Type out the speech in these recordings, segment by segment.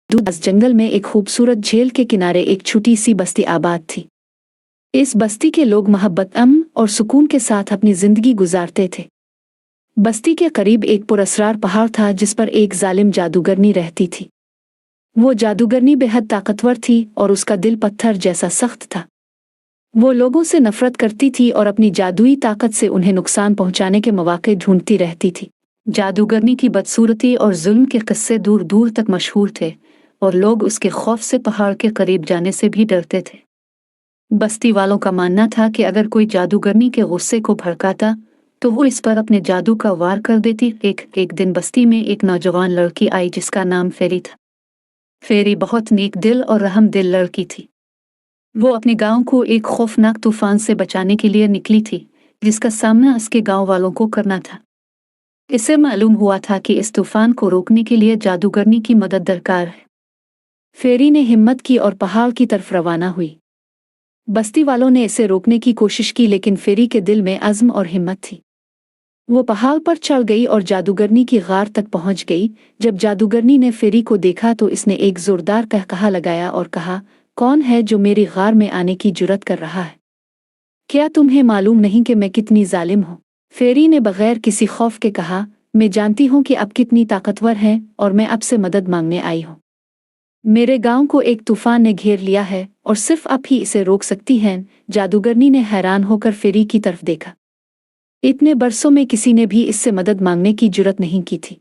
दूदास जंगल में एक खूबसूरत झील के किनारे एक छोटी सी बस्ती आबाद थी। इस बस्ती के लोग मोहब्बत, अमन और सुकून के साथ अपनी जिंदगी गुजारते थे। बस्ती के करीब एक पुरअसरार पहाड़ था जिस पर एक जालिम जादूगरनी रहती थी। वो जादूगरनी बेहद ताकतवर थी और उसका दिल पत्थर जैसा सख्त था। वो लोगों से नफरत करती थी और अपनी जादुई ताकत से उन्हें नुकसान पहुंचाने के मौके ढूंढती रहती थी। जादूगरनी की बदसूरती और जुल्म के किस्से दूर दूर तक मशहूर थे और लोग उसके खौफ से पहाड़ के करीब जाने से भी डरते थे। बस्ती वालों का मानना था कि अगर कोई जादूगरनी के गुस्से को भड़काता तो वो इस पर अपने जादू का वार कर देती। एक दिन बस्ती में एक नौजवान लड़की आई जिसका नाम फेरी था। फेरी बहुत नेक दिल और रहम दिल लड़की थी। वो अपने गांव को एक खौफनाक तूफान से बचाने के लिए निकली थी जिसका सामना उसके गांव वालों को करना था। इसे मालूम हुआ था कि इस तूफान को रोकने के लिए जादूगरनी की मदद दरकार है। फेरी ने हिम्मत की और पहाड़ की तरफ रवाना हुई। बस्ती वालों ने इसे रोकने की कोशिश की लेकिन फेरी के दिल में अज़्म और हिम्मत थी। वो पहाड़ पर चढ़ गई और जादूगरनी की गार तक पहुंच गई। जब जादूगरनी ने फेरी को देखा तो इसने एक जोरदार कहकहा लगाया और कहा, कौन है जो मेरी गार में आने की जुर्रत कर रहा है? क्या तुम्हें मालूम नहीं कि मैं कितनी जालिम हूँ? फेरी ने बगैर किसी खौफ के कहा, मैं जानती हूँ कि आप कितनी ताकतवर हैं और मैं आपसे मदद मांगने आई हूँ। मेरे गांव को एक तूफान ने घेर लिया है और सिर्फ आप ही इसे रोक सकती हैं। जादूगरनी ने हैरान होकर फेरी की तरफ देखा। इतने बरसों में किसी ने भी इससे मदद मांगने की जुर्रत नहीं की थी।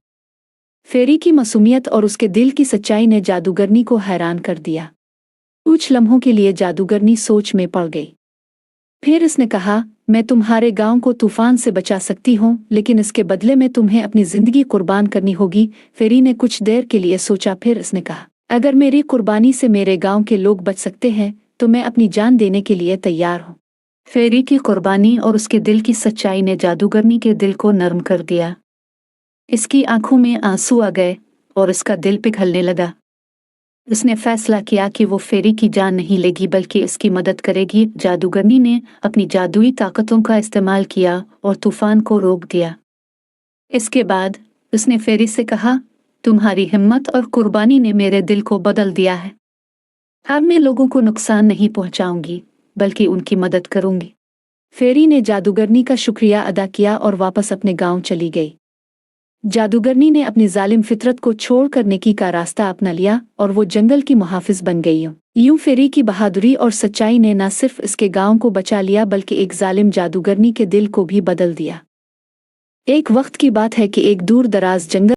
फेरी की मासूमियत और उसके दिल की सच्चाई ने जादूगरनी को हैरान कर दिया। कुछ लम्हों के लिए जादूगरनी सोच में पड़ गई। फिर इसने कहा, मैं तुम्हारे गांव को तूफान से बचा सकती हूँ लेकिन इसके बदले में तुम्हें अपनी जिंदगी कुर्बान करनी होगी। फेरी ने कुछ देर के लिए सोचा, फिर इसने कहा, अगर मेरी कुर्बानी से मेरे गांव के लोग बच सकते हैं तो मैं अपनी जान देने के लिए तैयार हूँ। फेरी की कुर्बानी और उसके दिल की सच्चाई ने जादूगरनी के दिल को नरम कर दिया। इसकी आंखों में आंसू आ गए और इसका दिल पिघलने लगा। उसने फैसला किया कि वो फेरी की जान नहीं लेगी बल्कि इसकी मदद करेगी। जादूगरनी ने अपनी जादुई ताकतों का इस्तेमाल किया और तूफान को रोक दिया। इसके बाद उसने फेरी से कहा, तुम्हारी हिम्मत और कुर्बानी ने मेरे दिल को बदल दिया है। अब मैं लोगों को नुकसान नहीं पहुंचाऊंगी बल्कि उनकी मदद करूंगी। फेरी ने जादूगरनी का शुक्रिया अदा किया और वापस अपने गांव चली गई। जादूगरनी ने अपनी जालिम फितरत को छोड़कर नेकी का रास्ता अपना लिया और वो जंगल की मुहाफिज बन गई। यूं फेरी की बहादुरी और सच्चाई ने न सिर्फ इसके गांव को बचा लिया बल्कि एक जालिम जादूगरनी के दिल को भी बदल दिया। एक वक्त की बात है कि एक दूर दराज जंगल